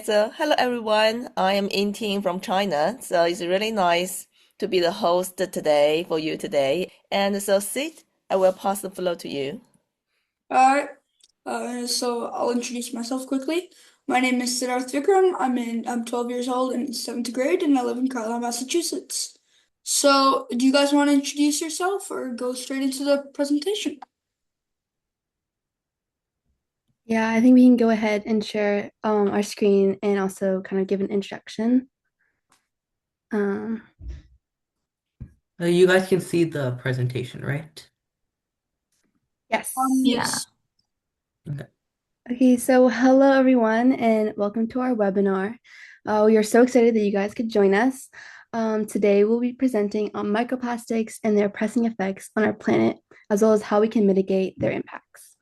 So hello everyone. I am Inting from China. So it's really nice to be the host today for you today. And so Sid, I will pass the floor to you. All right. So I'll introduce myself quickly. My name is Siddharth Vikram. I'm 12 years old in seventh grade, and I live in Carlisle, Massachusetts. So, do you guys want to introduce yourself or go straight into the presentation? Yeah, I think we can go ahead and share our screen and also kind of give an introduction. Um, You guys can see the presentation, right? yes. Yeah. Yes. Okay. Okay, so hello everyone and welcome to our webinar. We are so excited that you guys could join us. Today we'll be presenting on microplastics and their pressing effects on our planet, as well as how we can mitigate their impacts.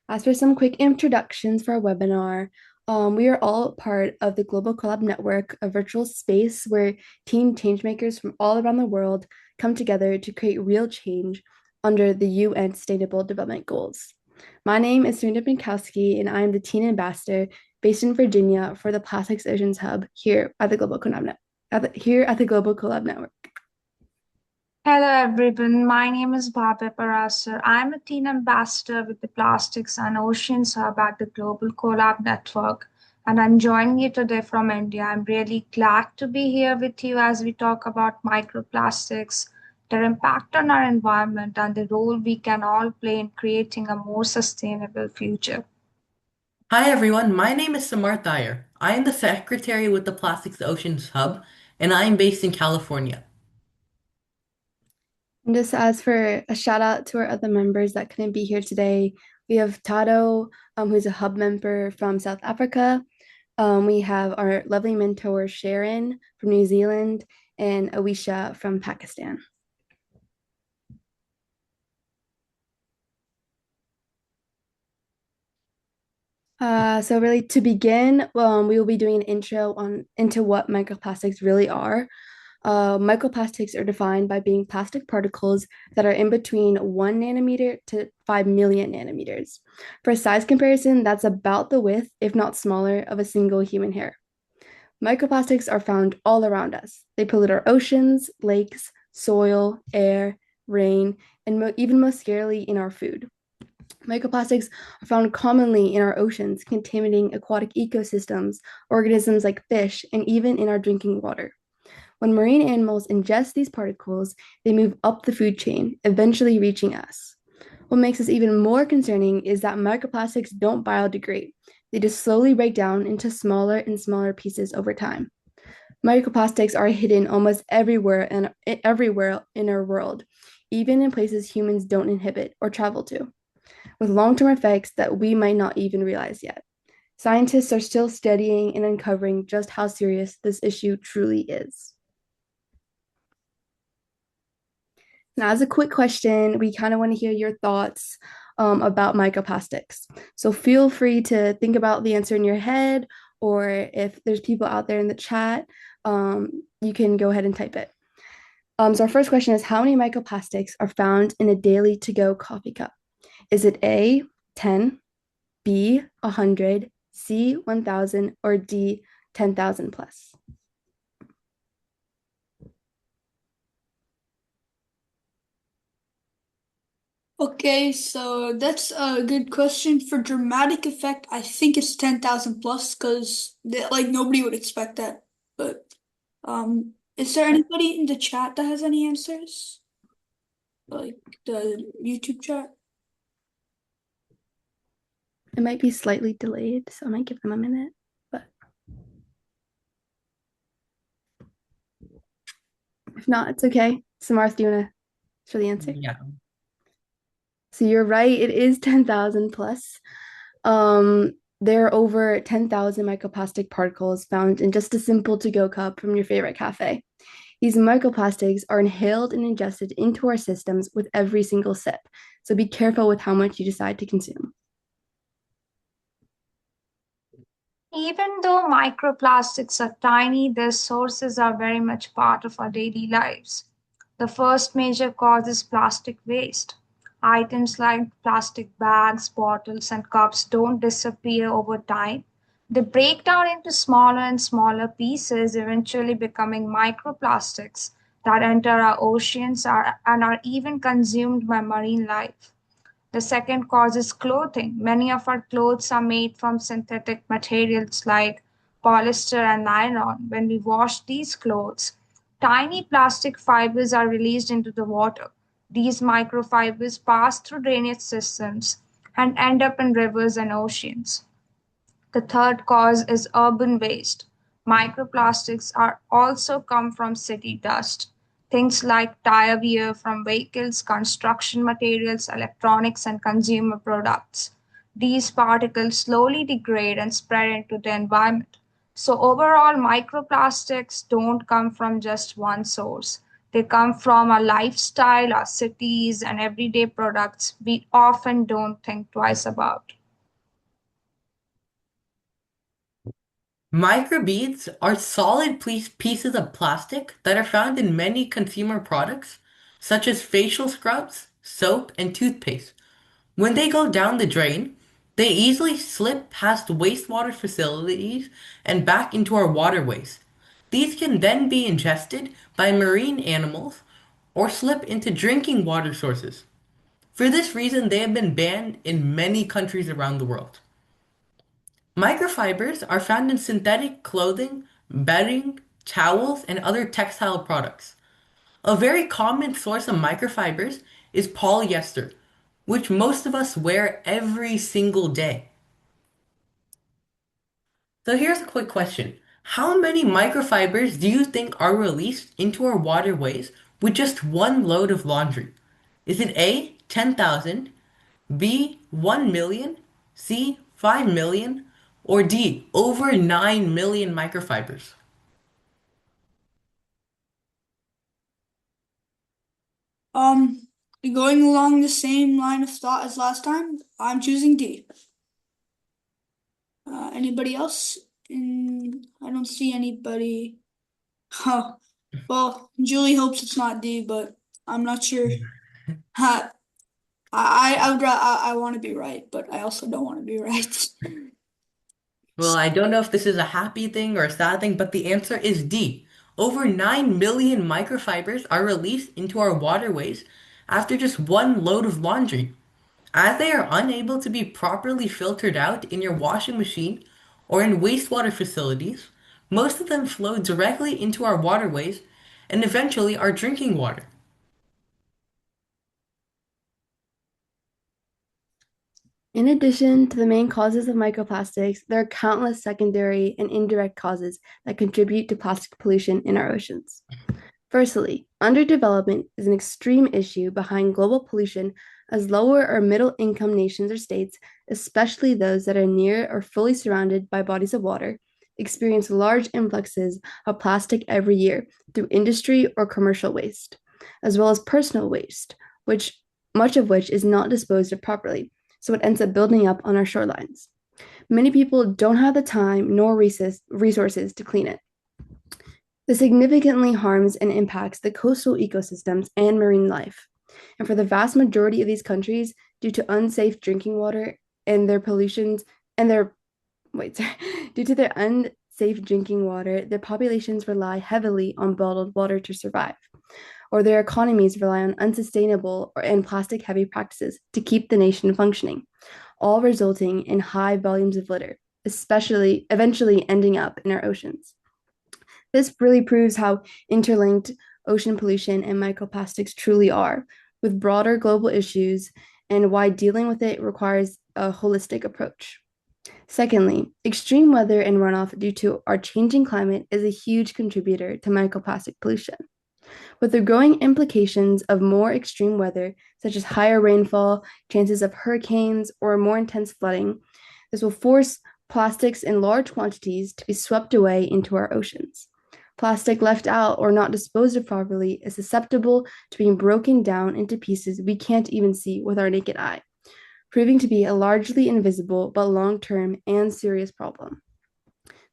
As for some quick introductions for our webinar, we are all part of the Global Collab Network, a virtual space where teen changemakers from all around the world come together to create real change under the UN Sustainable Development Goals. My name is Serena Binkowski, and I am the Teen Ambassador based in Virginia for the Plastics Oceans Hub here at the Global Collab Network. Hello, everyone. My name is Bhavya. I'm a teen ambassador with the Plastics and Oceans Hub at the Global Collab Network, and I'm joining you today from India. I'm really glad to be here with you as we talk about microplastics, their impact on our environment, and the role we can all play in creating a more sustainable future. Hi everyone, my name is Samarth Iyer. I am the secretary with the Plastics Oceans Hub, and I am based in California. And just as for a shout out to our other members that couldn't be here today, we have Tado, who's a hub member from South Africa. We have our lovely mentor Sharon from New Zealand and Awisha from Pakistan. So really to begin, we will be doing an intro into what microplastics really are. Microplastics are defined by being plastic particles that are in between 1 nanometer to 5 million nanometers. For a size comparison, that's about the width, if not smaller, of a single human hair. Microplastics are found all around us. They pollute our oceans, lakes, soil, air, rain, and even most scarily in our food. Microplastics are found commonly in our oceans, contaminating aquatic ecosystems, organisms like fish, and even in our drinking water. When marine animals ingest these particles, they move up the food chain, eventually reaching us. What makes this even more concerning is that microplastics don't biodegrade. They just slowly break down into smaller and smaller pieces over time. Microplastics are hidden almost everywhere in our world, even in places humans don't inhabit or travel to, with long-term effects that we might not even realize yet. Scientists are still studying and uncovering just how serious this issue truly is. Now, as a quick question, we kind of want to hear your thoughts about microplastics. So feel free to think about the answer in your head, or if there's people out there in the chat, you can go ahead and type it. So our first question is, how many microplastics are found in a daily to-go coffee cup? Is it A, 10, B, 100, C, 1,000, or D, 10,000 plus? Okay, so that's a good question. For dramatic effect, I think it's 10,000 plus because like nobody would expect that. But is there anybody in the chat that has any answers? Like the YouTube chat? It might be slightly delayed, so I might give them a minute, but if not, it's okay. Samarth, do you want to show the answer? Yeah. So you're right, it is 10,000 plus. There are over 10,000 microplastic particles found in just a simple to-go cup from your favorite cafe. These microplastics are inhaled and ingested into our systems with every single sip. So be careful with how much you decide to consume. Even though microplastics are tiny, their sources are very much part of our daily lives. The first major cause is plastic waste. Items like plastic bags, bottles, and cups don't disappear over time. They break down into smaller and smaller pieces, eventually becoming microplastics that enter our oceans and are even consumed by marine life. The second cause is clothing. Many of our clothes are made from synthetic materials like polyester and nylon. When we wash these clothes, tiny plastic fibers are released into the water. These microfibers pass through drainage systems and end up in rivers and oceans. The third cause is urban waste. Microplastics are also come from city dust. Things like tire wear from vehicles, construction materials, electronics, and consumer products. These particles slowly degrade and spread into the environment. So, overall, microplastics don't come from just one source. They come from our lifestyle, our cities, and everyday products we often don't think twice about. Microbeads are solid pieces of plastic that are found in many consumer products, such as facial scrubs, soap, and toothpaste. When they go down the drain, they easily slip past wastewater facilities and back into our waterways. These can then be ingested by marine animals or slip into drinking water sources. For this reason, they have been banned in many countries around the world. Microfibers are found in synthetic clothing, bedding, towels, and other textile products. A very common source of microfibers is polyester, which most of us wear every single day. So here's a quick question. How many microfibers do you think are released into our waterways with just one load of laundry? Is it A, 10,000, B, 1 million, C, 5 million, or D, over 9 million microfibers? Um, Going along the same line of thought as last time, I'm choosing D. Anybody else? I don't see anybody. Huh. Well, Julie hopes it's not D, but I'm not sure. Ha. I want to be right, but I also don't want to be right. Well, I don't know if this is a happy thing or a sad thing, but the answer is D. Over 9 million microfibers are released into our waterways after just one load of laundry. As they are unable to be properly filtered out in your washing machine or in wastewater facilities, most of them flow directly into our waterways and eventually our drinking water. In addition to the main causes of microplastics, there are countless secondary and indirect causes that contribute to plastic pollution in our oceans. Firstly, underdevelopment is an extreme issue behind global pollution as lower or middle income nations or states, especially those that are near or fully surrounded by bodies of water, experience large influxes of plastic every year through industry or commercial waste, as well as personal waste, which much of which is not disposed of properly, so it ends up building up on our shorelines. Many people don't have the time nor resources to clean it. This significantly harms and impacts the coastal ecosystems and marine life. And for the vast majority of these countries, due to unsafe drinking water and their pollutions and their wait, sorry, due to their unsafe drinking water, their populations rely heavily on bottled water to survive, or their economies rely on unsustainable and plastic-heavy practices to keep the nation functioning, all resulting in high volumes of litter, especially eventually ending up in our oceans. This really proves how interlinked ocean pollution and microplastics truly are, with broader global issues and why dealing with it requires a holistic approach. Secondly, extreme weather and runoff due to our changing climate is a huge contributor to microplastic pollution. With the growing implications of more extreme weather, such as higher rainfall, chances of hurricanes, or more intense flooding, this will force plastics in large quantities to be swept away into our oceans. Plastic left out or not disposed of properly is susceptible to being broken down into pieces we can't even see with our naked eye, proving to be a largely invisible but long-term and serious problem.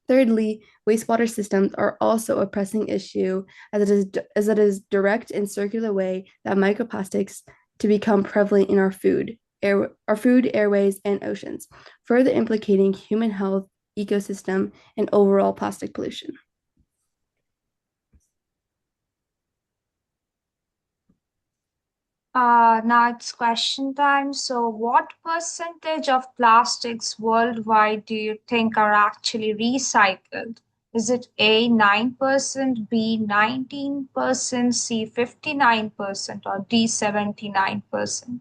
Thirdly, wastewater systems are also a pressing issue as it is direct and circular way that microplastics to become prevalent in our food, airways, and oceans, further implicating human health, ecosystem, and overall plastic pollution. Now it's question time. So, what percentage of plastics worldwide do you think are actually recycled? Is it A 9%, B 19%, C 59%, or D 79%?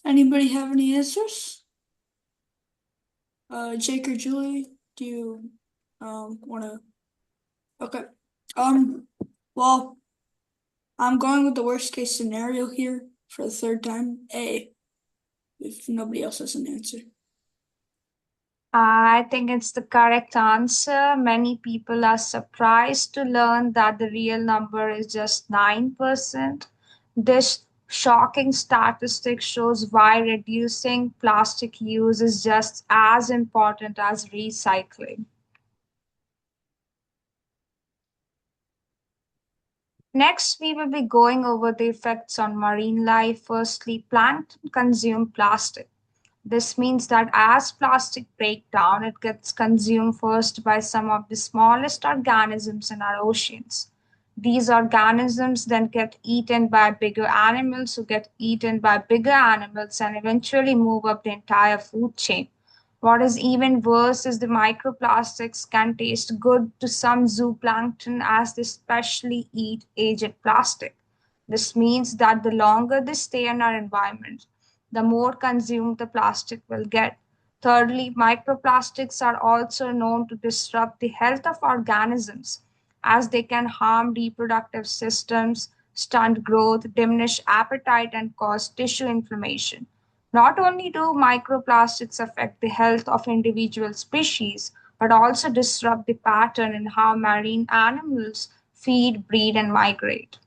Anybody have any answers? Jake or Julie, do you wanna? Okay. Well, I'm going with the worst case scenario here for the third time. A, if nobody else has an answer. I think it's the correct answer. Many people are surprised to learn that the real number is just 9%. This shocking statistic shows why reducing plastic use is just as important as recycling. Next, we will be going over the effects on marine life. Firstly, plankton consume plastic. This means that as plastic breaks down, it gets consumed first by some of the smallest organisms in our oceans. These organisms then get eaten by bigger animals who get eaten by bigger animals and eventually move up the entire food chain. What is even worse is the microplastics can taste good to some zooplankton as they specially eat aged plastic. This means that the longer they stay in our environment, the more consumed the plastic will get. Thirdly, microplastics are also known to disrupt the health of organisms as they can harm reproductive systems, stunt growth, diminish appetite, and cause tissue inflammation. Not only do microplastics affect the health of individual species, but also disrupt the pattern in how marine animals feed, breed, and migrate.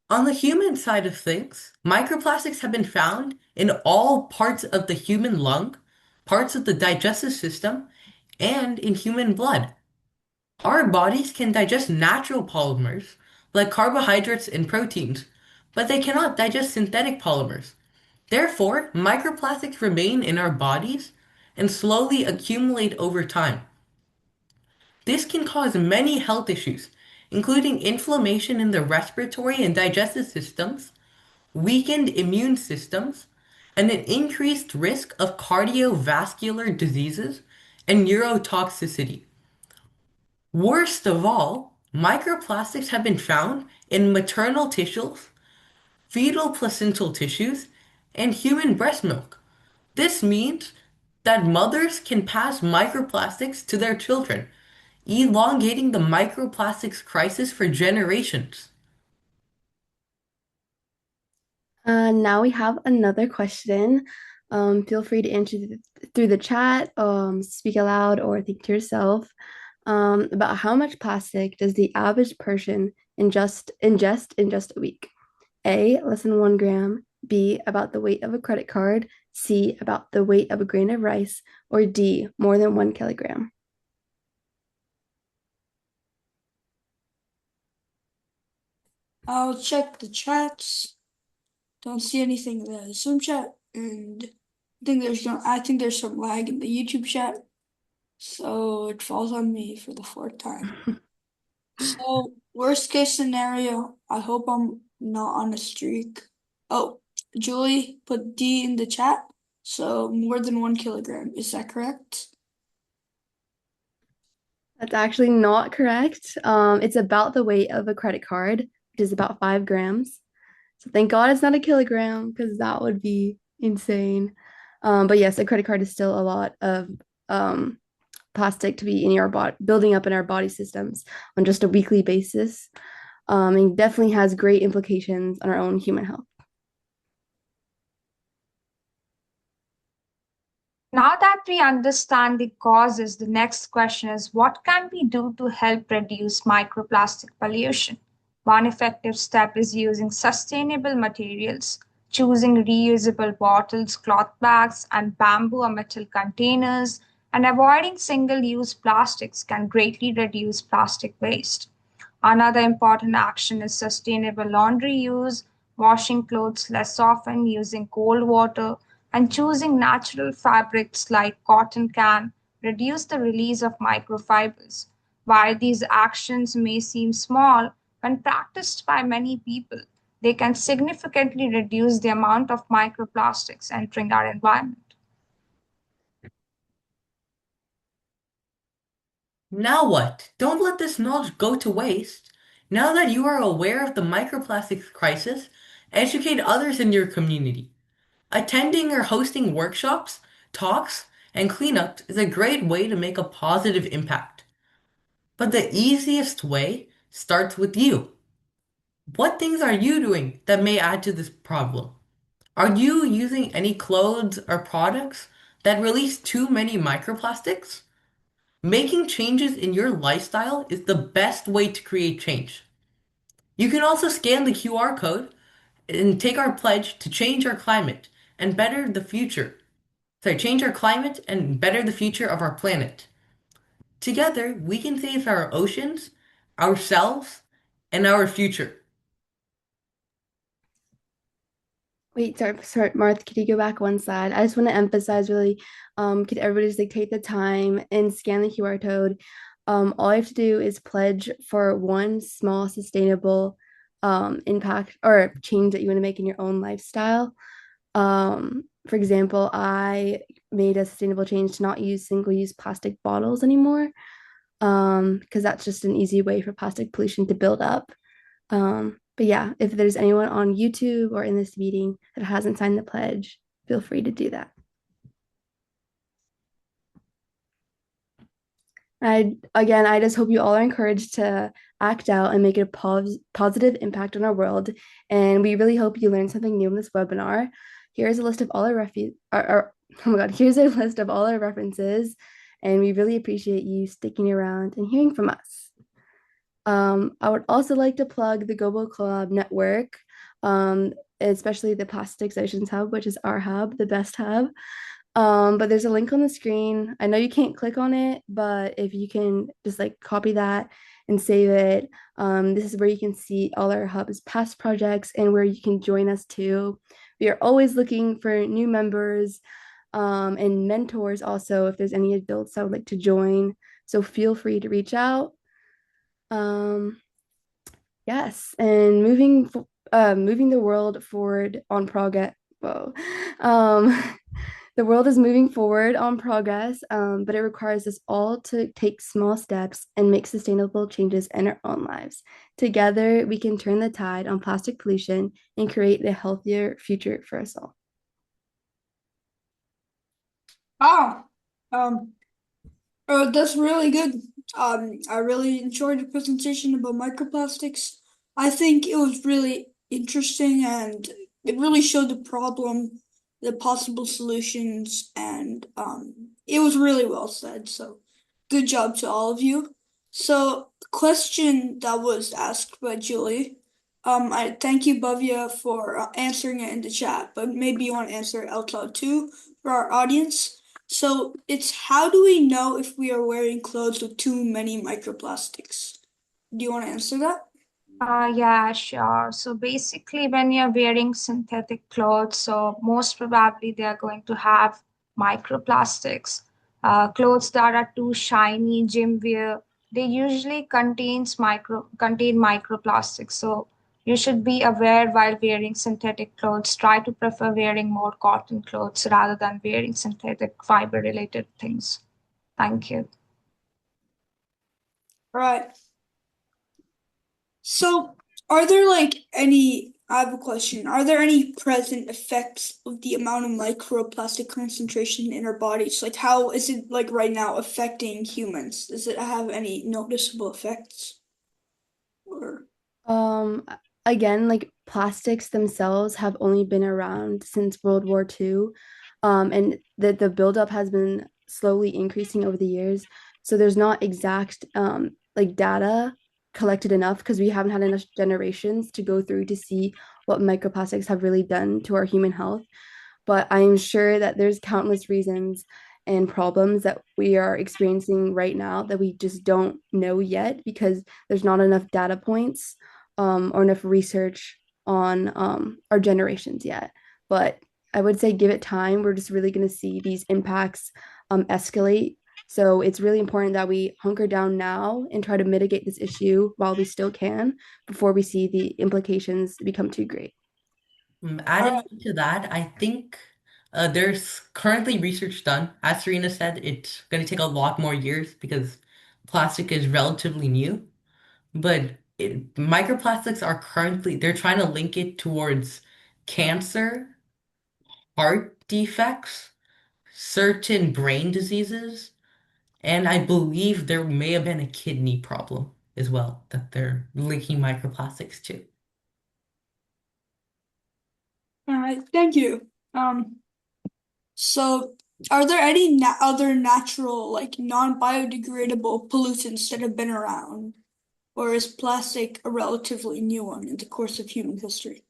On the human side of things, microplastics have been found in all parts of the human lung, parts of the digestive system, and in human blood. Our bodies can digest natural polymers like carbohydrates and proteins, but they cannot digest synthetic polymers. Therefore, microplastics remain in our bodies and slowly accumulate over time. This can cause many health issues, including inflammation in the respiratory and digestive systems, weakened immune systems, and an increased risk of cardiovascular diseases and neurotoxicity. Worst of all, microplastics have been found in maternal tissues, fetal placental tissues, and human breast milk. This means that mothers can pass microplastics to their children, elongating the microplastics crisis for generations. Now we have another question. Feel free to answer through the chat, speak aloud, or think to yourself. About how much plastic does the average person ingest in just a week? A, less than 1 gram. B, about the weight of a credit card. C, about the weight of a grain of rice. Or D, more than 1 kilogram. I'll check the chats. Don't see anything in the Zoom chat, and I think there's some lag in the YouTube chat, so it falls on me for the fourth time. So worst case scenario, I hope I'm not on a streak. Oh, Julie put D in the chat, so more than 1 kilogram. Is that correct? That's actually not correct. It's about the weight of a credit card, which is about 5 grams. So thank God it's not a kilogram because that would be insane. But yes, a credit card is still a lot of plastic to be in our body, building up in our body systems on just a weekly basis. And definitely has great implications on our own human health. Now that we understand the causes, the next question is what can we do to help reduce microplastic pollution? One effective step is using sustainable materials, choosing reusable bottles, cloth bags, and bamboo or metal containers, And avoiding single use plastics can greatly reduce plastic waste. Another important action is sustainable laundry use, washing clothes less often, using cold water, and choosing natural fabrics like cotton can reduce the release of microfibers. While these actions may seem small, when practiced by many people, they can significantly reduce the amount of microplastics entering our environment. Now what? Don't let this knowledge go to waste. Now that you are aware of the microplastics crisis, educate others in your community. Attending or hosting workshops, talks, and cleanups is a great way to make a positive impact. But the easiest way starts with you. What things are you doing that may add to this problem? Are you using any clothes or products that release too many microplastics? Making changes in your lifestyle is the best way to create change. You can also scan the QR code and take our pledge to change our climate and better the future. Sorry, change our climate and better the future of our planet. Together, we can save our oceans, ourselves, and our future. Wait, sorry, Marth, could you go back one slide? I just want to emphasize really, could everybody just like take the time and scan the QR code? All you have to do is pledge for one small sustainable impact or change that you want to make in your own lifestyle. For example, I made a sustainable change to not use single-use plastic bottles anymore, because that's just an easy way for plastic pollution to build up. But yeah, if there's anyone on YouTube or in this meeting that hasn't signed the pledge, feel free to do that. I just hope you all are encouraged to act out and make a positive impact on our world. And we really hope you learned something new in this webinar. Here's a list of all oh my God, here's a list of all our references. And we really appreciate you sticking around and hearing from us. I would also like to plug the Global Collab Network, especially the Plastic Solutions Hub, which is our hub, the best hub. But there's a link on the screen. I know you can't click on it, but if you can just like copy that and save it, this is where you can see all our hub's past projects and where you can join us too. We are always looking for new members and mentors also if there's any adults that would like to join. So feel free to reach out. Yes, and moving the world forward on progress. Whoa. The world is moving forward on progress, but it requires us all to take small steps and make sustainable changes in our own lives. Together, we can turn the tide on plastic pollution and create a healthier future for us all. Ah, that's really good. I really enjoyed the presentation about microplastics. I think it was really interesting and it really showed the problem, the possible solutions, and it was really well said. So good job to all of you. So the question that was asked by Julie, I thank you, Bhavya, for answering it in the chat, but maybe you want to answer it out loud too for our audience. So it's how do we know if we are wearing clothes with too many microplastics? Do you want to answer that? Yeah, sure. So basically, when you're wearing synthetic clothes, so most probably they are going to have microplastics. Clothes that are too shiny, gym wear, they usually contain microplastics. So you should be aware while wearing synthetic clothes. Try to prefer wearing more cotton clothes rather than wearing synthetic fiber related things. Thank you. Right. So, are there I have a question. Are there any present effects of the amount of microplastic concentration in our bodies? Like, how is it like right now affecting humans? Does it have any noticeable effects? Or Um, Again, like plastics themselves have only been around since World War II, and the buildup has been slowly increasing over the years. So there's not exact like data collected enough because we haven't had enough generations to go through to see what microplastics have really done to our human health. But I'm sure that there's countless reasons, and problems that we are experiencing right now that we just don't know yet because there's not enough data points or enough research on our generations yet. But I would say give it time. We're just really going to see these impacts escalate. So it's really important that we hunker down now and try to mitigate this issue while we still can before we see the implications become too great. Adding Uh, on to that, I think there's currently research done. As Serena said, it's going to take a lot more years because plastic is relatively new. But microplastics are currently, they're trying to link it towards cancer, heart defects, certain brain diseases, and I believe there may have been a kidney problem as well that they're linking microplastics to. all right, thank you. So are there any na other natural, like non-biodegradable pollutants that have been around? Or is plastic a relatively new one in the course of human history?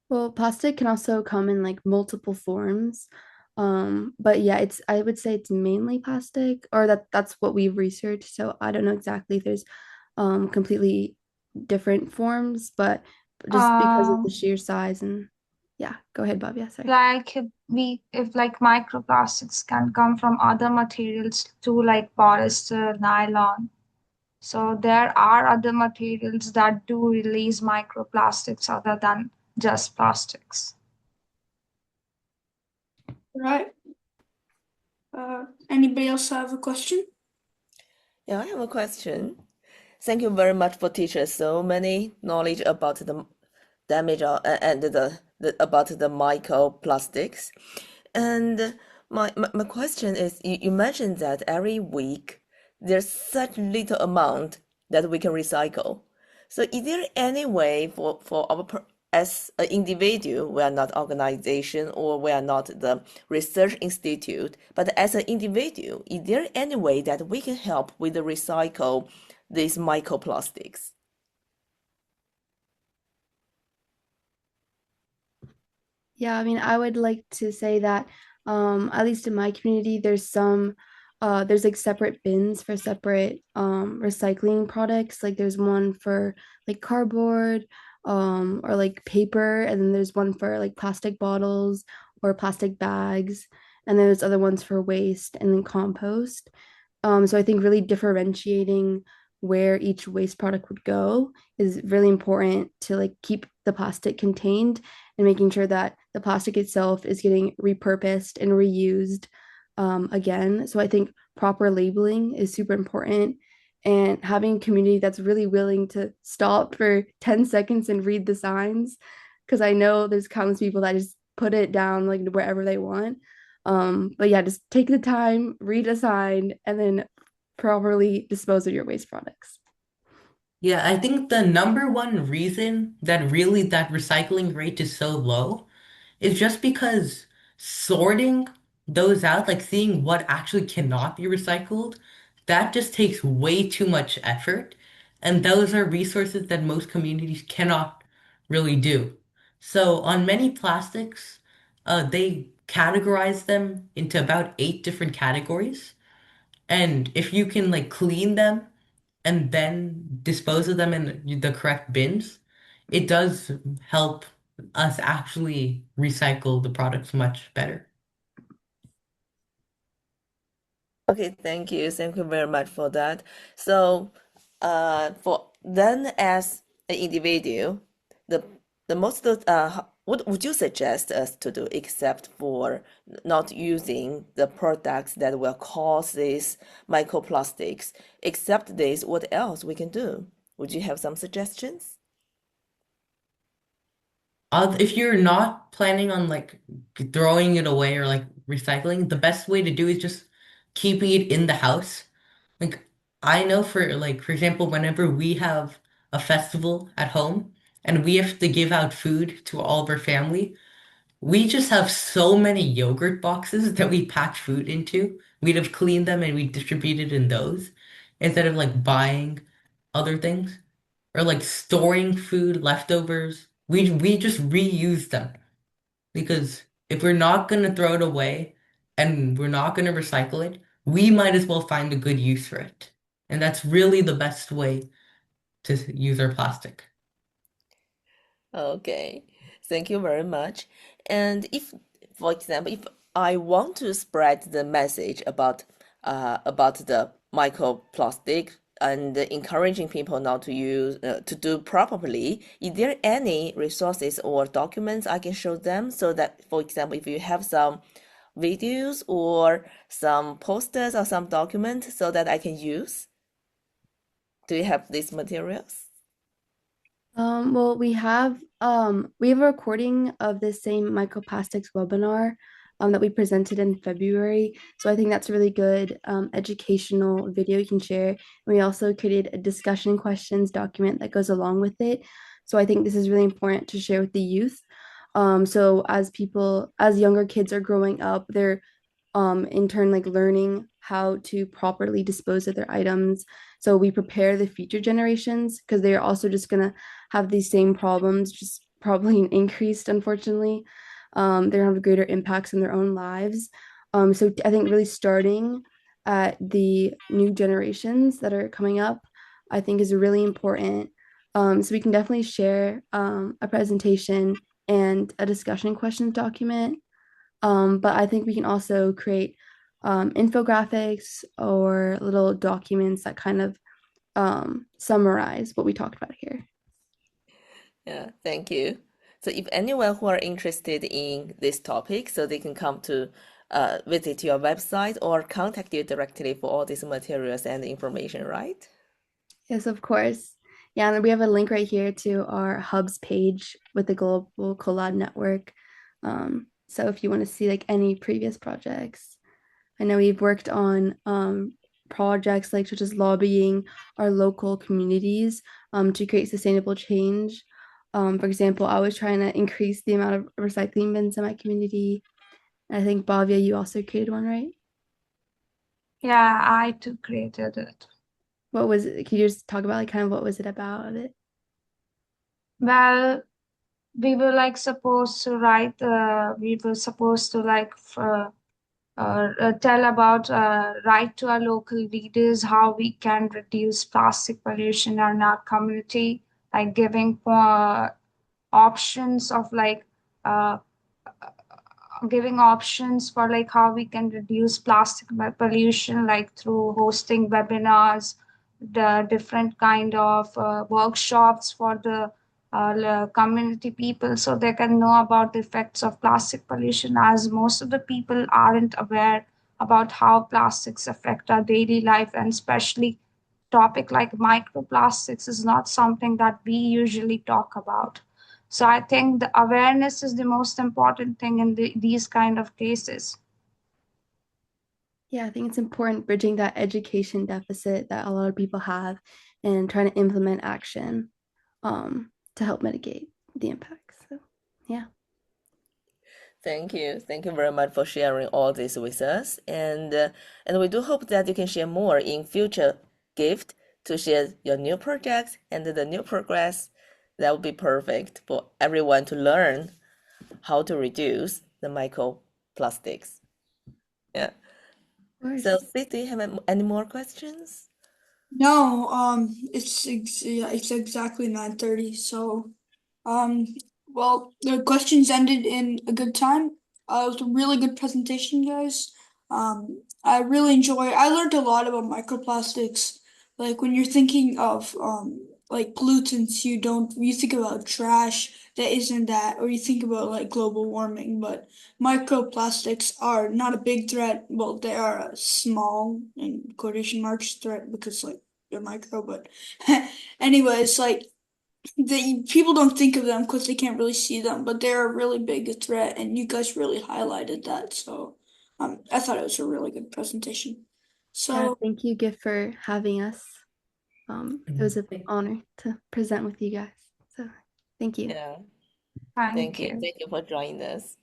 Well, plastic can also come in like multiple forms. But yeah, it's I would say it's mainly plastic, or that's what we've researched. So I don't know exactly if there's completely different forms, but just because of the Um, sheer size and yeah, go ahead, Bhavya, sorry. like if like microplastics can come from other materials too, like polyester, nylon. So there are other materials that do release microplastics other than just plastics. Right. Anybody else have a question? Yeah, I have a question. Thank you very much for teaching us so many knowledge about the damage and about the microplastics. And my question is, you mentioned that every week there's such little amount that we can recycle. So is there any way for as an individual, we are not organization or we are not the research institute, but as an individual, is there any way that we can help with the recycle these microplastics? Yeah, I mean, I would like to say that at least in my community, there's like separate bins for separate recycling products. Like there's one for like cardboard or like paper, and then there's one for like plastic bottles or plastic bags, and then there's other ones for waste and then compost. So I think really differentiating where each waste product would go is really important to like keep the plastic contained and making sure that the plastic itself is getting repurposed and reused again. So I think proper labeling is super important and having a community that's really willing to stop for 10 seconds and read the signs. Because I know there's countless people that just put it down like wherever they want. But yeah, just take the time, read a sign, and then properly dispose of your waste products. Yeah, I think the number one reason that really that recycling rate is so low is just because sorting those out, like seeing what actually cannot be recycled, that just takes way too much effort. And those are resources that most communities cannot really do. So on many plastics, they categorize them into about 8 different categories. And if you can like clean them and then dispose of them in the correct bins, it does help us actually recycle the products much better. Okay, thank you. Thank you very much for that. So, for then as an individual, the the most what would you suggest us to do except for not using the products that will cause these microplastics? Except this, what else we can do? Would you have some suggestions? If you're not planning on like throwing it away or like recycling, the best way to do is just keeping it in the house. Like I know for example, whenever we have a festival at home and we have to give out food to all of our family, we just have so many yogurt boxes that we pack food into. We'd have cleaned them and we distributed in those instead of like buying other things or like storing food leftovers. We just reuse them because If we're not going to throw it away and we're not going to recycle it, we might as well find a good use for it. And that's really the best way to use our plastic. Okay, thank you very much. And if, for example, if I want to spread the message about the microplastic and encouraging people not to use to do properly, is there any resources or documents I can show them so that, for example, if you have some videos or some posters or some documents so that I can use? Do you have these materials? Well, we have a recording of the same microplastics webinar that we presented in February. So I think that's a really good educational video you can share. And we also created a discussion questions document that goes along with it. So I think this is really important to share with the youth. So as younger kids are growing up, they're in turn like learning how to properly dispose of their items, so we prepare the future generations because they're also just gonna have these same problems, just probably increased, unfortunately. They're gonna have greater impacts in their own lives. So I think really starting at the new generations that are coming up, I think is really important. So we can definitely share a presentation and a discussion questions document, but I think we can also create infographics or little documents that kind of summarize what we talked about here. Yeah, thank you. So if anyone who are interested in this topic, so they can come to visit your website or contact you directly for all these materials and information, right? Yes, of course. Yeah, and we have a link right here to our hubs page with the Global Collab Network. So if you want to see like any previous projects, I know we've worked on projects like such as lobbying our local communities to create sustainable change. For example, I was trying to increase the amount of recycling bins in my community. And I think Bhavya, you also created one, right? Yeah, I too created it. What was it? Can you just talk about like kind of what was it about it? Well, we were like supposed to write, we were supposed to like tell about write to our local leaders how we can reduce plastic pollution in our community, like giving options of like uh, giving options for like how we can reduce plastic pollution, like through hosting webinars, the different kind of workshops for the community people so they can know about the effects of plastic pollution, as most of the people aren't aware about how plastics affect our daily life, and especially topic like microplastics is not something that we usually talk about. So I think the awareness is the most important thing in these kind of cases. Yeah, I think it's important bridging that education deficit that a lot of people have and trying to implement action to help mitigate the impacts. So, yeah. Thank you. Thank you very much for sharing all this with us. And we do hope that you can share more in future gift to share your new projects and the new progress. That would be perfect for everyone to learn how to reduce the microplastics. Yeah. Of course. So, Sid, do you have any more questions? No, yeah, it's exactly 9:30. So, um, well, the questions ended in a good time. It was a really good presentation, guys. I learned a lot about microplastics. Like when you're thinking of like pollutants, you think about trash that isn't that, or you think about like global warming, but microplastics are not a big threat. Well, they are a small, in quotation marks, threat because like they're micro, but anyways, like the people don't think of them because they can't really see them, but they're a really big threat, and you guys really highlighted that. So, I thought it was a really good presentation. Yeah, So, thank you, Gift, for having us. It was an honor to present with you guys. So, thank you. Yeah. Thank Thank you. you for joining us.